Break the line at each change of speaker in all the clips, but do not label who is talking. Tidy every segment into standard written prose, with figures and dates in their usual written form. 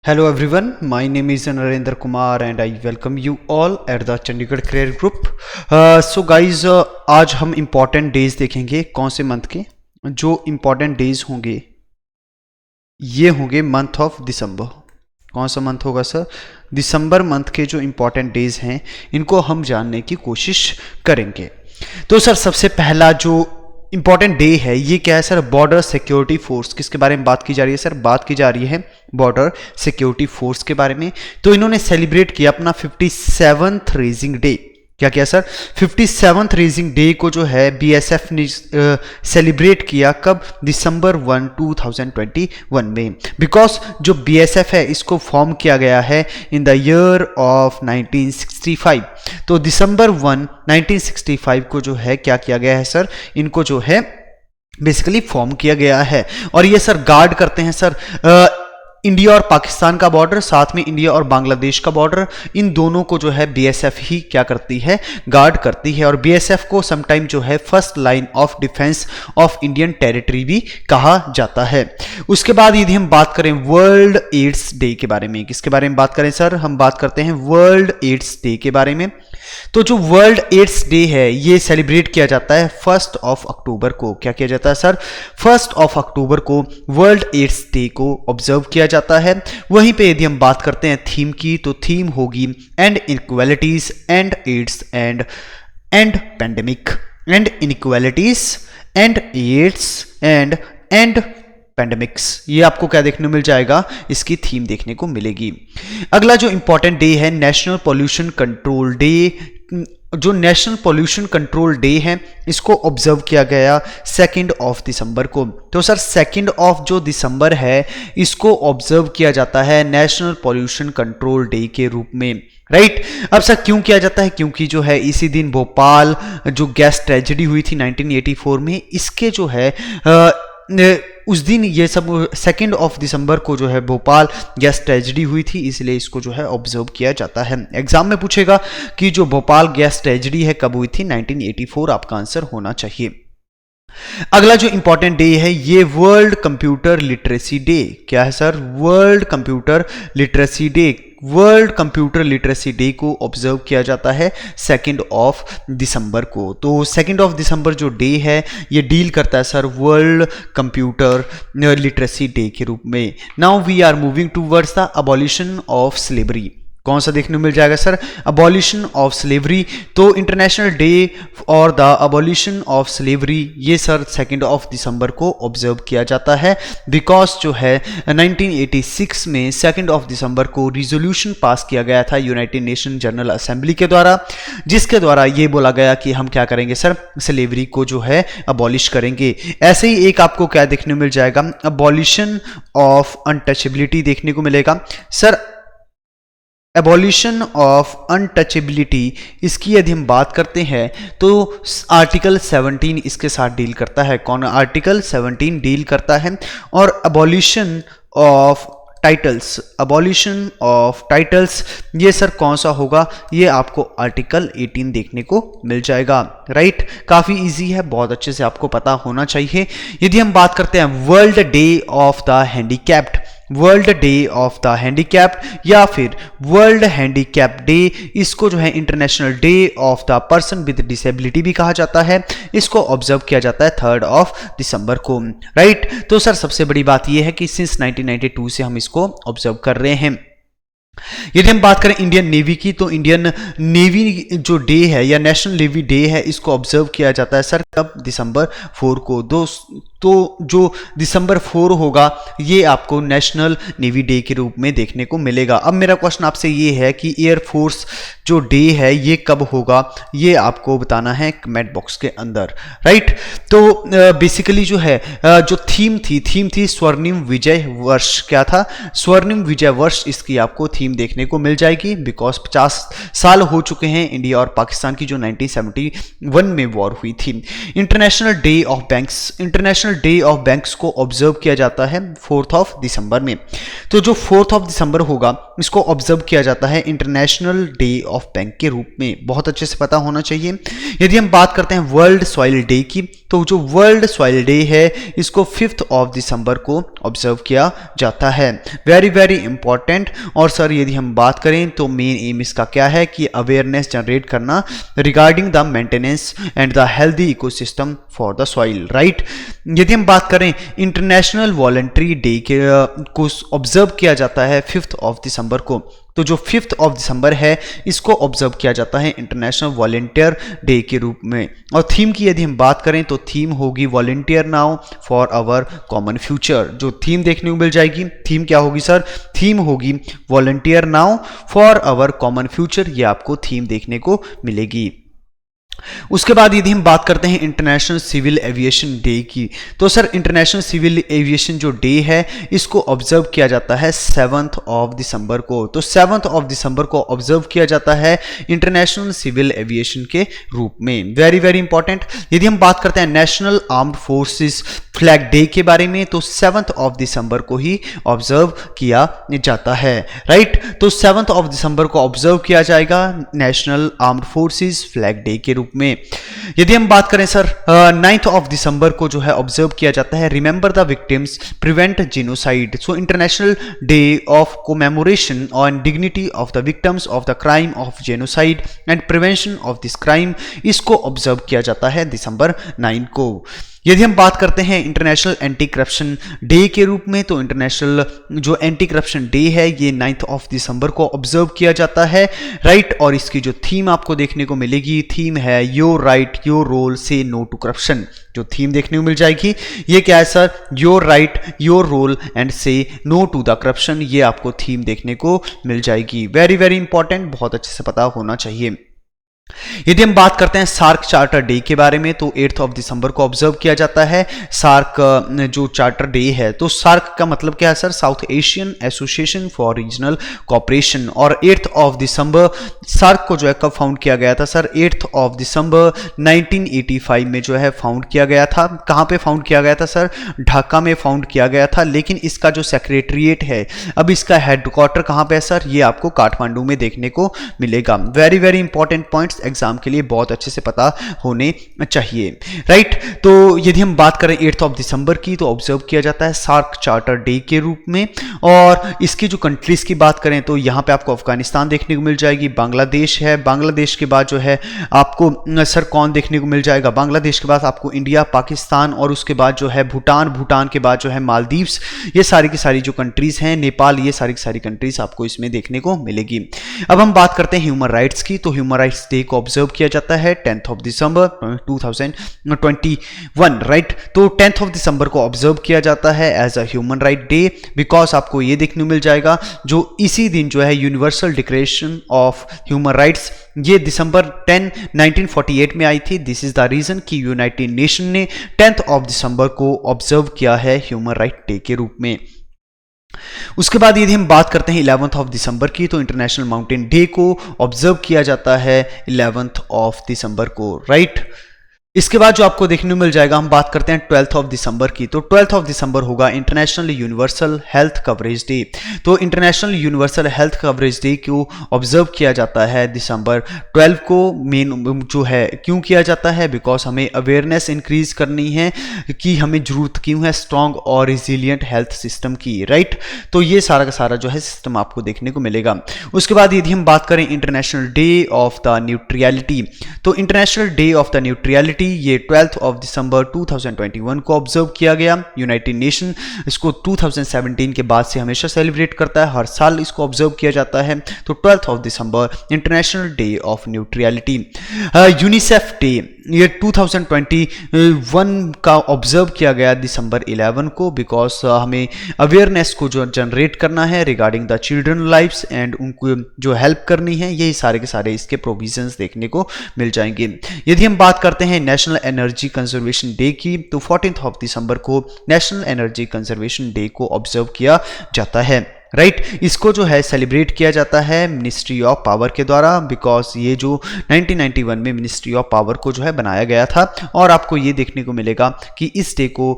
Hello everyone, my name is Narendra Kumar and I welcome you all at the Chandigarh Career Group. So guys, आज हम important days देखेंगे कौन से month के। जो important days होंगे ये होंगे मंथ ऑफ दिसंबर। कौन सा मंथ होगा सर? दिसंबर मंथ के जो important days हैं इनको हम जानने की कोशिश करेंगे। तो सर सबसे पहला जो इंपॉर्टेंट डे है ये क्या है सर? Border security force. किसके बारे में बात की जा रही है सर? बात की जा रही है बॉर्डर सिक्योरिटी फोर्स के बारे में। तो इन्होंने सेलिब्रेट किया अपना 57th रेजिंग डे। क्या किया सर? 57th रेजिंग डे को जो है बीएसएफ ने सेलिब्रेट किया कब? दिसंबर 1, 2021 में। बिकॉज जो बीएसएफ है इसको फॉर्म किया गया है इन द ईयर ऑफ 1965। तो दिसंबर 1, 1965 को जो है क्या किया गया है सर? इनको जो है बेसिकली फॉर्म किया गया है। और ये सर गार्ड करते हैं सर इंडिया और पाकिस्तान का बॉर्डर, साथ में इंडिया और बांग्लादेश का बॉर्डर। इन दोनों को जो है बीएसएफ ही क्या करती है? गार्ड करती है। और बीएसएफ को समटाइम जो है first line of defence of Indian territory भी कहा जाता है। उसके बाद यदि हम बात करें वर्ल्ड एड्स डे के बारे में, किसके बारे में बात करें सर? हम बात करते हैं वर्ल्ड एड्स डे के बारे में। तो जो वर्ल्ड एड्स डे है ये सेलिब्रेट किया जाता है 1 अक्टूबर को। क्या किया जाता है सर? 1 अक्टूबर को वर्ल्ड एड्स डे को ऑब्जर्व किया जाता है। वहीं पे यदि हम बात करते हैं थीम की, तो थीम होगी end inequalities end AIDS end pandemic. End inequalities end AIDS end pandemics, ये आपको क्या देखने को मिल जाएगा? इसकी थीम देखने को मिलेगी। अगला जो इंपॉर्टेंट डे है नेशनल पॉल्यूशन कंट्रोल डे। जो नेशनल पॉल्यूशन कंट्रोल डे है इसको ऑब्जर्व किया गया 2 दिसंबर को। तो सर 2 दिसंबर है इसको ऑब्जर्व किया जाता है नेशनल पॉल्यूशन कंट्रोल डे के रूप में, राइट। अब सर क्यों किया जाता है? क्योंकि जो है इसी दिन भोपाल जो गैस ट्रेजेडी हुई थी 1984 में, इसके जो है उस दिन ये सब 2 दिसंबर को जो है भोपाल गैस ट्रेजेडी हुई थी, इसलिए इसको जो है ऑब्जर्व किया जाता है। एग्जाम में पूछेगा कि जो भोपाल गैस ट्रेजेडी है कब हुई थी? 1984 आपका आंसर होना चाहिए। अगला जो इंपॉर्टेंट डे है ये वर्ल्ड कंप्यूटर लिटरेसी डे। क्या है sir? World computer literacy day. World computer literacy day को ऑब्जर्व किया जाता है 2 दिसंबर को। तो 2 दिसंबर जो डे है ये डील करता है sir world computer literacy day के रूप में। Now we are moving towards the abolition of slavery. कौन सा देखने को मिल जाएगा सर? Abolition of slavery. तो इंटरनेशनल डे और द अबॉलिशन ऑफ स्लेवरी ये सर 2 दिसंबर को ऑब्जर्व किया जाता है। बिकॉज जो है 1986 में 2 दिसंबर को रिजोल्यूशन पास किया गया था यूनाइटेड नेशन जनरल असेंबली के द्वारा, जिसके द्वारा ये बोला गया कि हम क्या करेंगे सर? स्लेवरी को जो है अबॉलिश करेंगे। ऐसे ही एक आपको क्या देखने को मिल जाएगा? अबॉलिशन ऑफ अनटचेबिलिटी देखने को मिलेगा सर। एबॉलिशन ऑफ अनटचेबिलिटी, इसकी यदि हम बात करते हैं तो आर्टिकल 17 इसके साथ डील करता है। कौन? आर्टिकल 17 डील करता है। और abolition of titles, abolition of titles ये सर कौन सा होगा? ये आपको आर्टिकल 18 देखने को मिल जाएगा, राइट। काफी इजी है, बहुत अच्छे से आपको पता होना चाहिए। यदि हम बात करते हैं world day of the handicapped, world day of the handicapped या फिर वर्ल्ड हैंडीकैप डे, इसको जो है international day of the person with disability भी कहा जाता है। इसको ऑब्जर्व किया जाता है 3 दिसंबर को, राइट। तो सर सबसे बड़ी बात यह है कि सिंस 1992 से हम इसको ऑब्जर्व कर रहे हैं। यदि हम बात करें इंडियन नेवी की, तो इंडियन नेवी जो डे है या नेशनल नेवी डे है इसको ऑब्जर्व किया जाता है सर कब? दिसंबर 4 को। तो जो दिसंबर 4 होगा ये आपको नेशनल नेवी डे के रूप में देखने को मिलेगा। अब मेरा क्वेश्चन आपसे ये है कि एयरफोर्स जो डे है ये कब होगा? ये आपको बताना है कमेंट बॉक्स के अंदर, राइट। तो बेसिकली जो है जो थीम थी स्वर्णिम विजय वर्ष। क्या था? स्वर्णिम विजय वर्ष इसकी आपको थीम थीम देखने को मिल जाएगी, बिकॉज 50 साल हो चुके हैं इंडिया और पाकिस्तान की जो 1971 में वॉर हुई थी। इंटरनेशनल डे ऑफ बैंक्स को ऑब्जर्व किया जाता है 4 दिसंबर में। तो जो 4 दिसंबर होगा इसको ऑब्जर्व किया जाता है इंटरनेशनल डे ऑफ बैंक के रूप में, बहुत अच्छे से पता होना चाहिए। यदि हम बात करते हैं वर्ल्ड सॉइल डे की, तो जो वर्ल्ड सॉइल डे है इसको 5 दिसंबर को ऑब्जर्व किया जाता है। Very very important. और सर यदि हम बात करें तो मेन एम इसका क्या है कि अवेयरनेस जनरेट करना regarding the maintenance and the healthy ecosystem for the soil, right. यदि हम बात करें इंटरनेशनल वॉलंटरी डे के को ऑब्जर्व किया जाता है 5 दिसंबर को, तो जो 5 दिसंबर है इसको ऑब्जर्व किया जाता है इंटरनेशनल वॉलंटियर डे के रूप में। और थीम की यदि हम बात करें तो थीम होगी volunteer now for our common future. जो थीम देखने को मिल जाएगी, थीम क्या होगी सर? थीम होगी volunteer now for our common future, ये आपको थीम देखने को मिलेगी। उसके बाद यदि हम बात करते हैं इंटरनेशनल सिविल एविएशन डे की, तो सर इंटरनेशनल सिविल एविएशन जो डे है इसको ऑब्जर्व किया जाता है 7 दिसंबर को। तो 7 दिसंबर को ऑब्जर्व किया जाता है इंटरनेशनल सिविल एविएशन के रूप में। Very very important. यदि हम बात करते हैं national armed forces flag day के बारे में, तो 7 दिसंबर को ही ऑब्जर्व किया जाता है, राइट। तो 7 दिसंबर को ऑब्जर्व किया जाएगा national armed forces flag day के रूप में। यदि हम बात करें सर 9 दिसंबर को जो है ऑब्जर्व किया जाता है remember the victims prevent genocide. So international day of commemoration on dignity of the victims of the crime of genocide and prevention of this crime, इसको ऑब्जर्व किया जाता है दिसंबर 9 को। यदि हम बात करते हैं इंटरनेशनल एंटी करप्शन डे के रूप में, तो इंटरनेशनल जो एंटी करप्शन डे है ये 9 दिसंबर को ऑब्जर्व किया जाता है, राइट। और इसकी जो थीम आपको देखने को मिलेगी, थीम है your right your role say no to corruption. जो थीम देखने को मिल जाएगी ये क्या है sir? Your right your role and say no to the corruption, ये आपको थीम देखने को मिल जाएगी। वेरी वेरी इंपॉर्टेंट, बहुत अच्छे से पता होना चाहिए। यदि हम बात करते हैं सार्क चार्टर डे के बारे में, तो 8 दिसंबर को ऑब्जर्व किया जाता है सार्क जो चार्टर डे है। तो सार्क का मतलब क्या है sir? South Asian association for regional cooperation. और 8 दिसंबर सार्क को जो है कब फाउंड किया गया था सर? 8 दिसंबर 1985 में जो है फाउंड किया गया था। कहाँ पे फाउंड किया गया था सर? ढाका में फाउंड किया गया था। लेकिन इसका जो सेक्रेटरिएट है, अब इसका हेडक्वार्टर कहाँ पे है सर? ये आपको काठमांडू में देखने को मिलेगा। Very very important points exam के लिए बहुत अच्छे से पता होने चाहिए, राइट। तो यदि हम बात करें 8 दिसंबर की, तो ऑब्जर्व किया जाता है सार्क चार्टर डे के रूप में। और इसकी जो कंट्रीज की बात करें तो यहाँ पे आपको अफगानिस्तान देखने को मिल जाएगी, बांग्लादेश है, बांग्लादेश के बाद जो है आपको सर कौन देखने को मिल जाएगा? बांग्लादेश के बाद आपको इंडिया, पाकिस्तान और उसके बाद जो है भूटान, भूटान के बाद जो है मालदीव्स, ये सारी की सारी जो कंट्रीज हैं, नेपाल, ये सारी की सारी कंट्रीज आपको इसमें देखने को मिलेगी। अब हम बात करते हैं ह्यूमन राइट्स की, तो ह्यूमन राइट्स डे को ऑब्जर्व किया जाता है 10 दिसंबर 2021, राइट। तो 10 दिसंबर को ऑब्जर्व किया जाता है as a human right day, because आपको ये देखने को मिल जाएगा जो इसी दिन जो है universal declaration of human rights, ये दिसंबर 10 1948 में आई थी। दिस इज द रीजन कि यूनाइटेड नेशन ने 10 दिसंबर को ऑब्जर्व किया है ह्यूमन राइट डे के रूप में। उसके बाद यदि हम बात करते हैं 11 दिसंबर की, तो इंटरनेशनल माउंटेन डे को ऑब्जर्व किया जाता है 11 दिसंबर को, राइट। इसके बाद जो आपको देखने को मिल जाएगा, हम बात करते हैं 12 दिसंबर की, तो 12 दिसंबर होगा international universal health coverage day. तो international universal health coverage day को ऑब्जर्व किया जाता है दिसंबर 12 को। मेन जो है क्यों किया जाता है? बिकॉज हमें अवेयरनेस इंक्रीज करनी है कि हमें जरूरत क्यों है स्ट्रॉन्ग और रिजिलियंट हेल्थ सिस्टम की, राइट। तो ये सारा का सारा जो है सिस्टम आपको देखने को मिलेगा। उसके बाद यदि हम बात करें इंटरनेशनल डे ऑफ द न्यूट्रियलिटी, तो इंटरनेशनल डे ऑफ द न्यूट्रियलिटी ये 12 दिसंबर 2021 को ऑब्जर्व किया गया। यूनाइटेड नेशन इसको 2017 के बाद से हमेशा सेलिब्रेट करता है, हर साल इसको ऑब्जर्व किया जाता है। तो 12 दिसंबर international day of neutrality. UNICEF day ये 2021 का ऑब्जर्व किया गया दिसंबर 11 को, बिकॉज हमें अवेयरनेस को जो जनरेट करना है regarding the children lifes and उनको जो हेल्प करनी है, यही सारे के सारे इसके प्रोविजंस देखने को मिल जाएंगे। यदि हम बात करते हैं नेशनल एनर्जी कंजर्वेशन डे की, तो 14 दिसंबर को नेशनल एनर्जी कंजर्वेशन डे को ऑब्जर्व किया जाता है। राइट। इसको जो है सेलिब्रेट किया जाता है मिनिस्ट्री ऑफ पावर के द्वारा, बिकॉज ये जो 1991 में मिनिस्ट्री ऑफ पावर को जो है बनाया गया था। और आपको ये देखने को मिलेगा कि इस डे को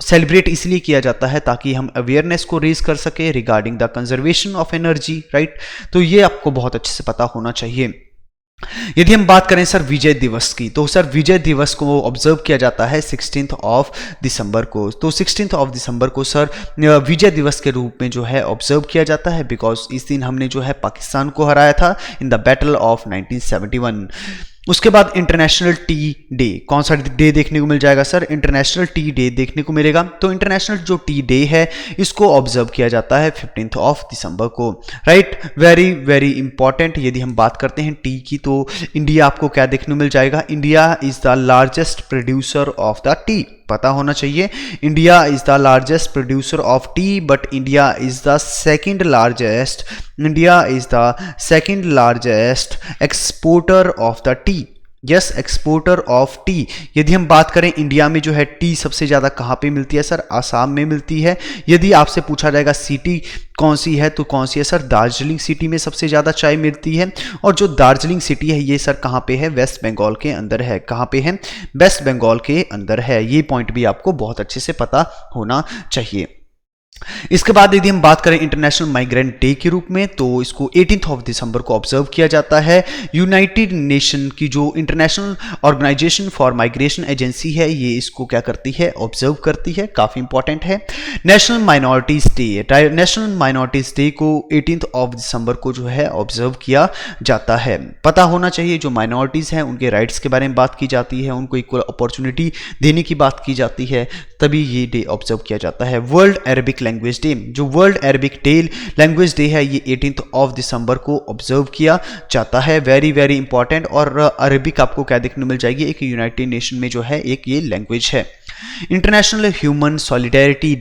सेलिब्रेट इसलिए किया जाता है ताकि हम अवेयरनेस को रेज कर सके regarding the conservation of energy, right. तो ये आपको बहुत अच्छे से पता होना चाहिए। यदि हम बात करें सर विजय दिवस की, तो सर विजय दिवस को ऑब्जर्व किया जाता है 16 ऑफ दिसंबर को। तो 16 ऑफ दिसंबर को सर विजय दिवस के रूप में जो है ऑब्जर्व किया जाता है, बिकॉज इस दिन हमने जो है पाकिस्तान को हराया था इन द बैटल ऑफ 1971। उसके बाद इंटरनेशनल टी डे, कौन सा डे देखने को मिल जाएगा सर? इंटरनेशनल टी डे देखने को मिलेगा। तो इंटरनेशनल जो टी डे है इसको ऑब्जर्व किया जाता है 15 ऑफ दिसंबर को, राइट। Very very important. यदि हम बात करते हैं टी की, तो इंडिया आपको क्या देखने को मिल जाएगा? India is the largest producer of the T, पता होना चाहिए। India is the largest producer of T, but India is the second largest exporter of the T. Yes, exporter of T. यदि हम बात करें इंडिया में जो है टी सबसे ज़्यादा कहाँ पे मिलती है सर? आसाम में मिलती है। यदि आपसे पूछा जाएगा सिटी कौन सी है, तो कौन सी है सर? दार्जिलिंग सिटी में सबसे ज़्यादा चाय मिलती है। और जो दार्जिलिंग सिटी है ये सर कहाँ पे है? वेस्ट बंगाल के अंदर है। कहाँ पे है? वेस्ट बंगाल के अंदर है। ये पॉइंट भी आपको बहुत अच्छे से पता होना चाहिए। इसके बाद यदि हम बात करें इंटरनेशनल माइग्रेंट डे के रूप में, तो इसको 18 ऑफ दिसंबर को ऑब्जर्व किया जाता है। यूनाइटेड नेशन की जो international organisation for migration agency है ये इसको क्या करती है? ऑब्जर्व करती है। काफ़ी इंपॉर्टेंट है। नेशनल माइनॉरिटीज डे को 18 ऑफ दिसंबर को जो है ऑब्जर्व किया जाता है। पता होना चाहिए जो माइनॉरिटीज हैं उनके राइट्स के बारे में बात की जाती है, उनको इक्वल अपॉर्चुनिटी देने की बात की जाती है, तभी ये डे ऑब्जर्व किया जाता है। वर्ल्ड अरबिक लैंग्वेज डे, जो वर्ल्ड अरबिक लैंग्वेज डे है ये 18 ऑफ दिसंबर को ऑब्जर्व किया जाता है। Very very important. और अरबिक आपको क्या देखने मिल जाएगी? एक यूनाइटेड नेशन में जो है एक ये लैंग्वेज है। इंटरनेशनल ह्यूमन सॉलिडेरिटी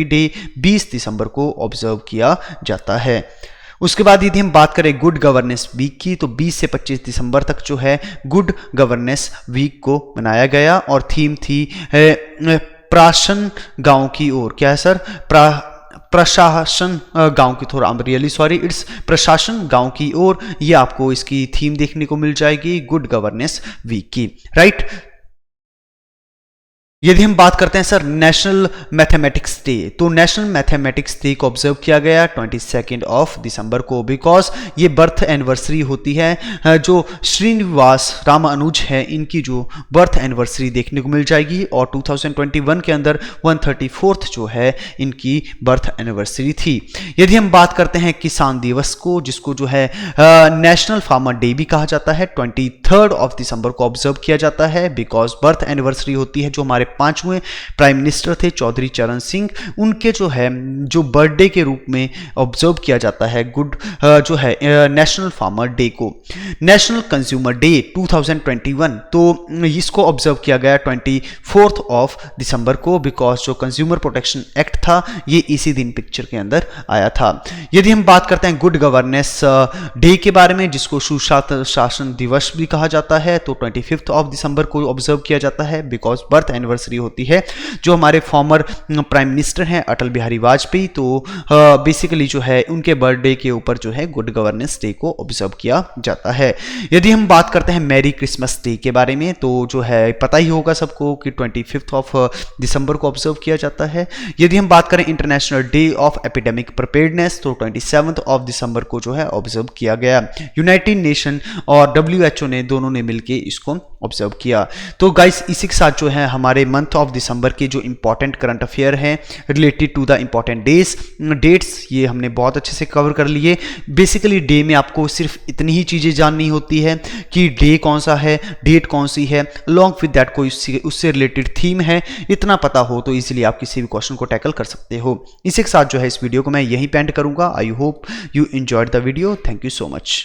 डे 20 दिसंबर को ऑब्जर्व किया जाता है। उसके बाद यदि हम बात करें गुड गवर्नेंस वीक की, तो 20 से 25 दिसंबर तक जो है गुड गवर्नेंस वीक को मनाया गया। और थीम थी प्राशन गांव की ओर। क्या है सर? प्रशासन गांव की, थोड़ा I am really sorry, it's प्रशासन गांव की ओर। ये आपको इसकी थीम देखने को मिल जाएगी गुड गवर्नेंस वीक की, राइट। यदि हम बात करते हैं सर नेशनल मैथमेटिक्स डे, तो नेशनल मैथमेटिक्स डे को ऑब्जर्व किया गया 22 ऑफ दिसंबर को, बिकॉज ये बर्थ एनिवर्सरी होती है। जो श्रीनिवास रामानुज है इनकी जो बर्थ एनिवर्सरी देखने को मिल जाएगी। और 2021 के अंदर 134th जो है इनकी बर्थ एनिवर्सरी थी। यदि हम बात करते हैं किसान दिवस को, जिसको जो है नेशनल फार्मर डे भी कहा जाता है, 23 ऑफ दिसंबर को ऑब्जर्व किया जाता है, बिकॉज बर्थ एनिवर्सरी होती है जो हमारे 5वें प्राइम मिनिस्टर थे चौधरी चरण सिंह, उनके जो है जो बर्थडे के रूप में ऑब्जर्व किया जाता है गुड जो है नेशनल फार्मर डे को। नेशनल कंज्यूमर डे 2021, तो इसको ऑब्जर्व किया गया 24 ऑफ दिसंबर को, बिकॉज जो कंज्यूमर प्रोटेक्शन एक्ट था ये इसी दिन पिक्चर के अंदर आया था। यदि हम बात करते हैं गुड गवर्नेंस डे के बारे में, जिसको सुशासन दिवस भी कहा जाता है, तो 25 ऑफ दिसंबर को ऑब्जर्व किया जाता है, बिकॉज बर्थ एनिवर्सरी होती है जो हमारे फॉर्मर प्राइम मिनिस्टर हैं अटल बिहारी वाजपेयी। तो बेसिकली जो है उनके बर्थडे के ऊपर जो है गुड गवर्नेंस डे को ऑब्जर्व किया जाता है। यदि हम बात करते हैं मैरी क्रिसमस डे के बारे में, तो जो है पता ही होगा सबको कि 25 ऑफ दिसंबर को ऑब्जर्व किया जाता है। यदि हम बात करें international day of epidemic preparedness, तो 27 ऑफ दिसंबर को जो है ऑब्जर्व किया गया। यूनाइटेड नेशन और WHO ने दोनों ने मिलकर इसको ऑब्जर्व किया। तो गाइस इसी के साथ जो है हमारे मंथ ऑफ दिसंबर के जो इंपॉर्टेंट करंट अफेयर हैं related to the important dates, ये हमने बहुत अच्छे से कवर कर लिए। बेसिकली डे में आपको सिर्फ इतनी ही चीज़ें जाननी होती है कि डे कौन सा है, डेट कौन सी है, अलॉन्ग विद दैट कोई उससे रिलेटेड थीम है। इतना पता हो तो इजीली आप किसी भी क्वेश्चन को टैकल कर सकते हो। इसी के साथ जो है इस वीडियो को मैं यहीं पे एंड करूंगा। I hope you enjoyed the video. Thank you so much.